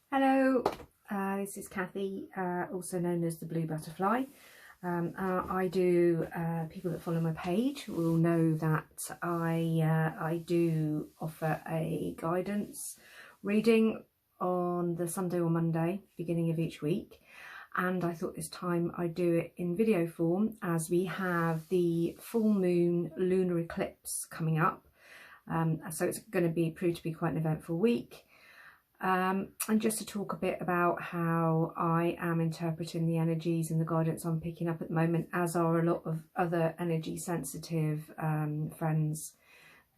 Hello, this is Kathy, also known as the Blue Butterfly. I do, people that follow my page will know that I do offer a guidance reading on the Sunday or Monday, beginning of each week. And I thought this time I'd do it in video form as we have the full moon lunar eclipse coming up. So it's going to prove to be quite an eventful week. And just to talk a bit about how I am interpreting the energies and the guidance I'm picking up at the moment, as are a lot of other energy sensitive friends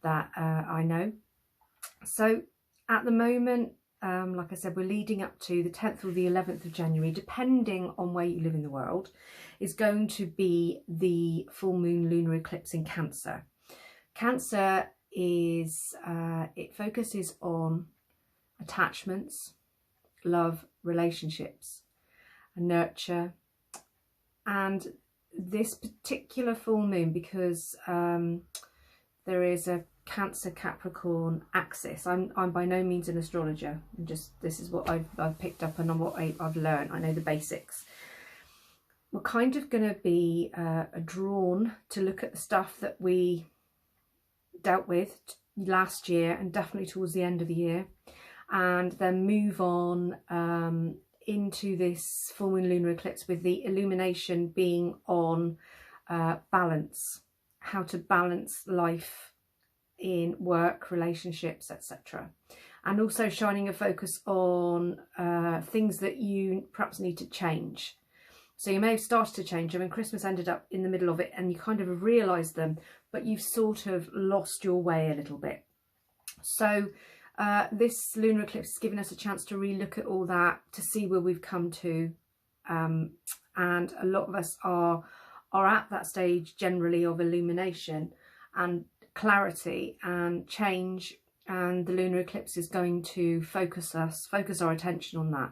that I know. So at the moment, like I said, we're leading up to the 10th or the 11th of January, depending on where you live in the world, is going to be the full moon lunar eclipse in Cancer. Cancer is, it focuses on attachments, love, relationships, and nurture. And this particular full moon, because there is a Cancer Capricorn axis. I'm by no means an astrologer. This is what I've picked up and what I've learned. I know the basics. We're kind of going to be drawn to look at the stuff that we dealt with last year and definitely towards the end of the year, and then move on into this full moon lunar eclipse with the illumination being on balance, how to balance life in work, relationships, etc. And also shining a focus on things that you perhaps need to change. So you may have started to change them and Christmas ended up in the middle of it and you kind of have realised them, but you've sort of lost your way a little bit. So this lunar eclipse has given us a chance to relook at all that, to see where we've come to, and a lot of us are at that stage generally of illumination and clarity and change, and the lunar eclipse is going to focus our attention on that.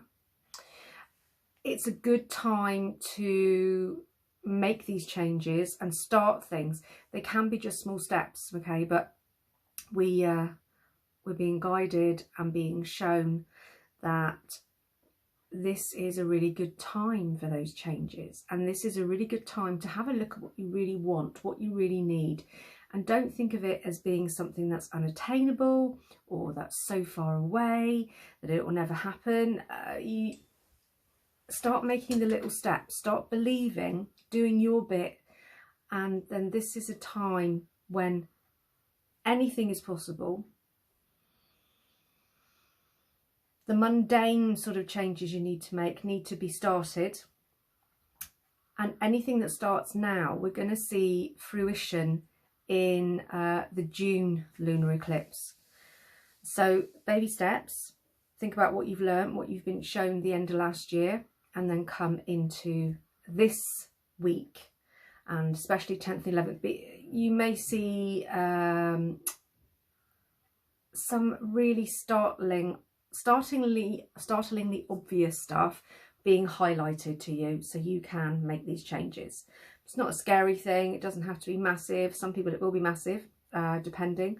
It's a good time to make these changes and start things. They can be just small steps, okay, but we're being guided and being shown that this is a really good time for those changes, and this is a really good time to have a look at what you really want, what you really need, and don't think of it as being something that's unattainable or that's so far away that it will never happen. You start making the little steps, start believing, doing your bit, and then this is a time when anything is possible. The mundane sort of changes you need to make need to be started, and anything that starts now we're going to see fruition in the June lunar eclipse. So baby steps, think about what you've learned, what you've been shown the end of last year, and then come into this week, and especially 10th and 11th. You may see some really startlingly obvious stuff being highlighted to you, so you can make these changes. It's not a scary thing, it doesn't have to be massive. Some people it will be massive, depending,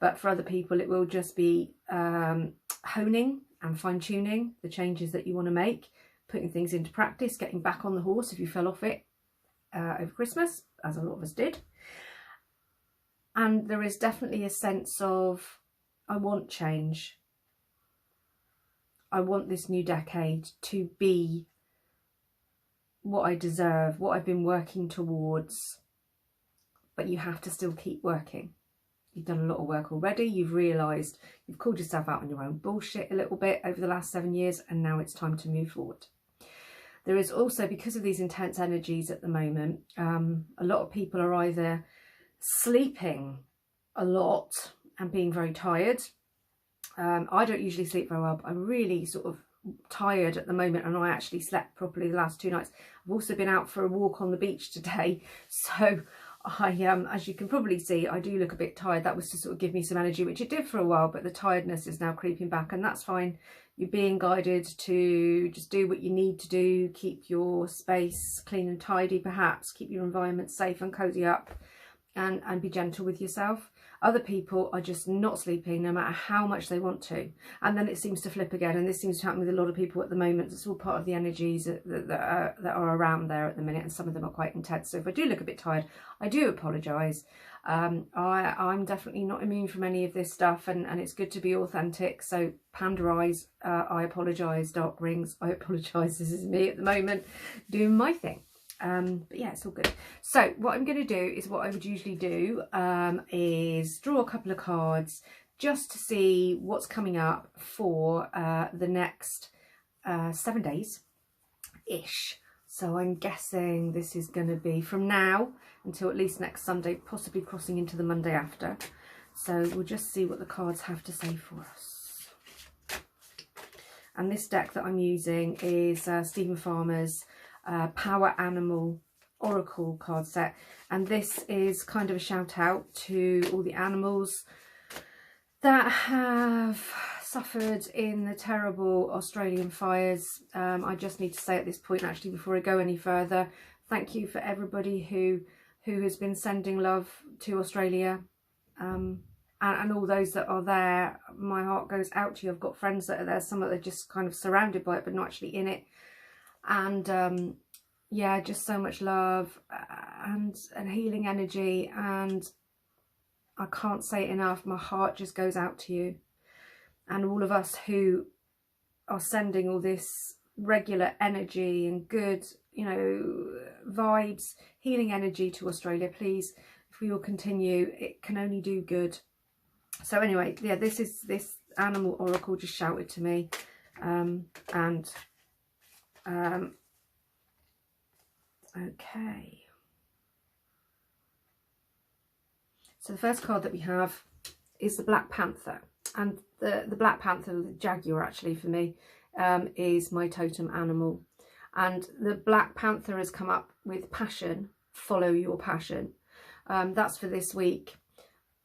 but for other people it will just be honing and fine-tuning the changes that you want to make, putting things into practice, getting back on the horse if you fell off it over Christmas, as a lot of us did. And there is definitely a sense of, I want change. I want this new decade to be what I deserve, what I've been working towards. But you have to still keep working. You've done a lot of work already. You've realised you've called yourself out on your own bullshit a little bit over the last 7 years, and now it's time to move forward. There is also, because of these intense energies at the moment, a lot of people are either sleeping a lot and being very tired. I don't usually sleep very well, but I'm really sort of tired at the moment, and I actually slept properly the last 2 nights. I've also been out for a walk on the beach today, so I as you can probably see, I do look a bit tired. That was to sort of give me some energy, which it did for a while, but the tiredness is now creeping back, and that's fine. You're being guided to just do what you need to do, keep your space clean and tidy, perhaps keep your environment safe and cozy up, and be gentle with yourself. Other people are just not sleeping no matter how much they want to, and then it seems to flip again. And this seems to happen with a lot of people at the moment. It's all part of the energies that are around there at the minute, and some of them are quite intense. So if I do look a bit tired, I do apologise. I'm definitely not immune from any of this stuff, and it's good to be authentic. So Panda Eyes, I apologise. Dark Rings, I apologise. This is me at the moment doing my thing. But yeah, it's all good. So what I'm going to do is what I would usually do, is draw a couple of cards just to see what's coming up for the next 7 days ish. So I'm guessing this is going to be from now until at least next Sunday, possibly crossing into the Monday after. So we'll just see what the cards have to say for us. And this deck that I'm using is Stephen Farmer's Power Animal Oracle card set, and this is kind of a shout out to all the animals that have suffered in the terrible Australian fires. I just need to say at this point, actually, before I go any further, thank you for everybody who has been sending love to Australia, and all those that are there. My heart goes out to you. I've got friends that are there, some that are just kind of surrounded by it but not actually in it. And yeah, just so much love and healing energy, and I can't say it enough. My heart just goes out to you and all of us who are sending all this regular energy and good, you know, vibes, healing energy to Australia. Please, if we all continue, it can only do good. So anyway, yeah, this animal oracle just shouted to me, okay. So the first card that we have is the Black Panther, and the Black Panther, the jaguar actually for me, is my totem animal. And the Black Panther has come up with passion, follow your passion. That's for this week.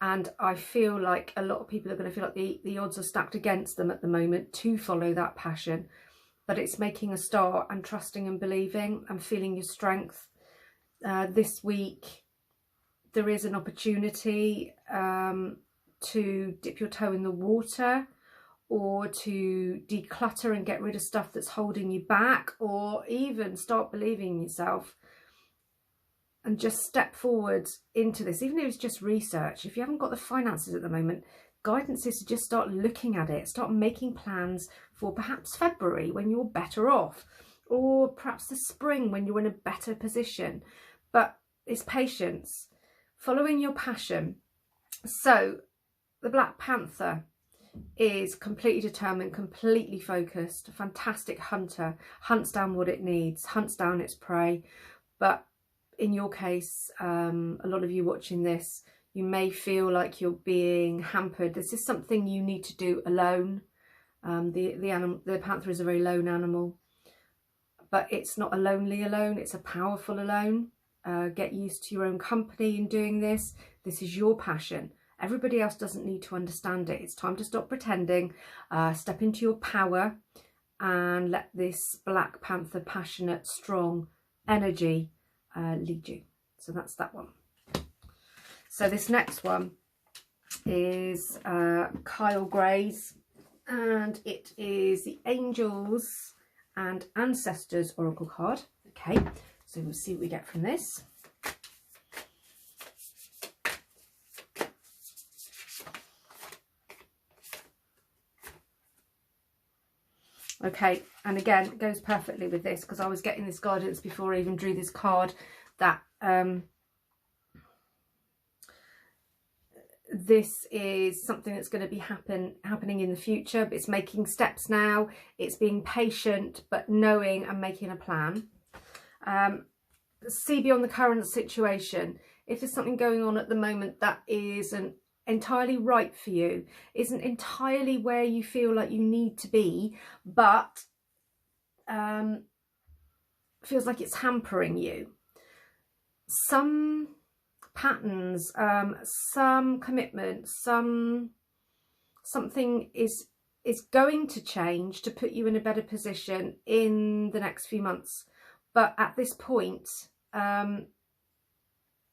And I feel like a lot of people are going to feel like the odds are stacked against them at the moment to follow that passion. But it's making a start and trusting and believing and feeling your strength. This week, there is an opportunity to dip your toe in the water, or to declutter and get rid of stuff that's holding you back, or even start believing in yourself and just step forward into this. Even if it's just research, if you haven't got the finances at the moment, guidance is to just start looking at it, start making plans for perhaps February when you're better off, or perhaps the spring when you're in a better position. But it's patience, following your passion. So the Black Panther is completely determined, completely focused, a fantastic hunter, hunts down what it needs, hunts down its prey. But in your case, a lot of you watching this, you may feel like you're being hampered. This is something you need to do alone. The panther is a very lone animal, but it's not a lonely alone, it's a powerful alone. Get used to your own company in doing this. This is your passion. Everybody else doesn't need to understand it. It's time to stop pretending, step into your power, and let this Black Panther passionate, strong energy lead you. So that's that one. So this next one is Kyle Gray's, and it is the Angels and Ancestors Oracle card. Okay, so we'll see what we get from this. Okay, and again, it goes perfectly with this, because I was getting this guidance before I even drew this card, that this is something that's going to be happening in the future, but it's making steps now. It's being patient, but knowing and making a plan. See beyond the current situation. If there's something going on at the moment that isn't entirely right for you, isn't entirely where you feel like you need to be, but feels like it's hampering you, some patterns, some commitment, something is going to change to put you in a better position in the next few months. But at this point,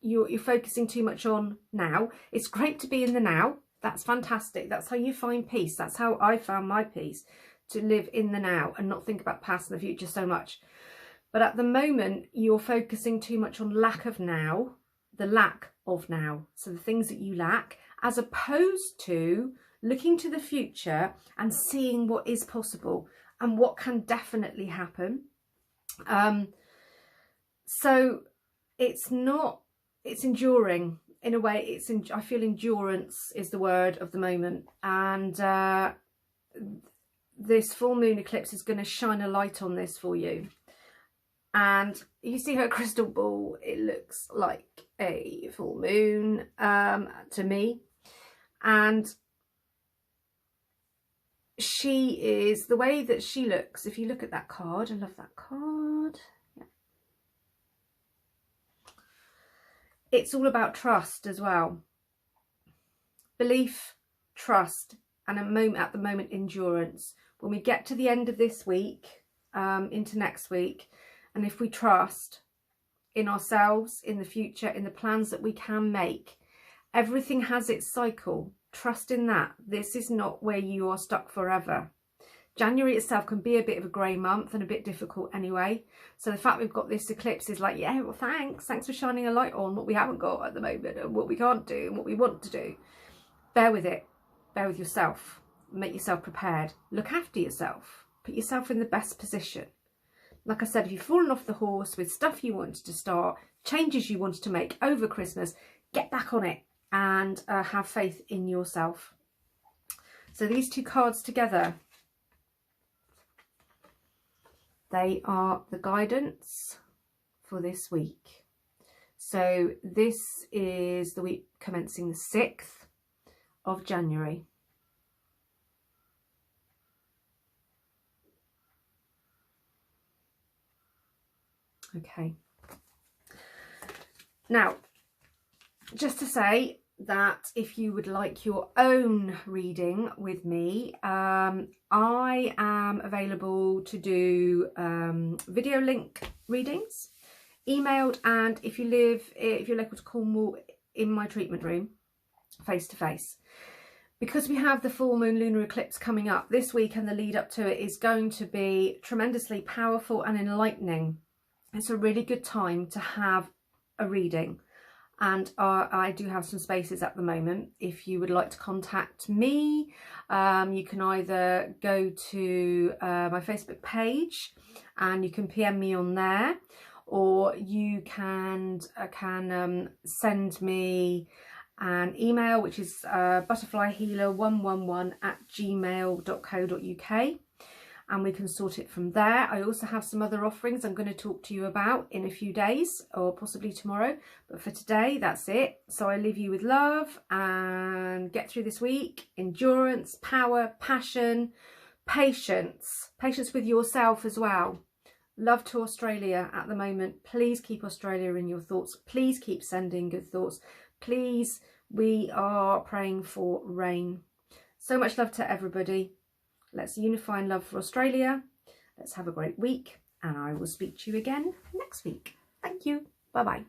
you're focusing too much on now. It's great to be in the now. That's fantastic. That's how you find peace. That's how I found my peace, to live in the now and not think about past and the future so much. But at the moment, you're focusing too much on lack of now, the lack of now. So the things that you lack, as opposed to looking to the future and seeing what is possible and what can definitely happen. So it's enduring in a way. I feel endurance is the word of the moment. And this full moon eclipse is going to shine a light on this for you. And you see her crystal ball, it looks like a full moon to me. And she is, the way that she looks, if you look at that card, I love that card. Yeah. It's all about trust as well. Belief, trust, and at the moment, endurance. When we get to the end of this week, into next week, and if we trust in ourselves, in the future, in the plans that we can make, everything has its cycle. Trust in that. This is not where you are stuck forever. January itself can be a bit of a grey month and a bit difficult anyway. So the fact we've got this eclipse is like, yeah, well, thanks for shining a light on what we haven't got at the moment and what we can't do and what we want to do. Bear with it. Bear with yourself. Make yourself prepared. Look after yourself. Put yourself in the best position. Like I said, if you've fallen off the horse with stuff you wanted to start, changes you wanted to make over Christmas, get back on it and have faith in yourself. So these two cards together, they are the guidance for this week. So this is the week commencing the 6th of January. Okay. Now, just to say that if you would like your own reading with me, I am available to do video link readings, emailed, and if you're local to Cornwall, in my treatment room, face to face. Because we have the full moon lunar eclipse coming up this week, and the lead up to it is going to be tremendously powerful and enlightening. It's a really good time to have a reading. And I do have some spaces at the moment. If you would like to contact me, you can either go to my Facebook page and you can PM me on there, or you can send me an email, which is butterflyhealer111@gmail.co.uk. and we can sort it from there. I also have some other offerings I'm going to talk to you about in a few days, or possibly tomorrow, but for today that's it. So I leave you with love and get through this week. Endurance, power, passion, patience with yourself as well. Love to Australia at the moment. Please keep Australia in your thoughts. Please keep sending good thoughts. Please, we are praying for rain. So much love to everybody. Let's unify in love for Australia. Let's have a great week, and I will speak to you again next week. Thank you. Bye-bye.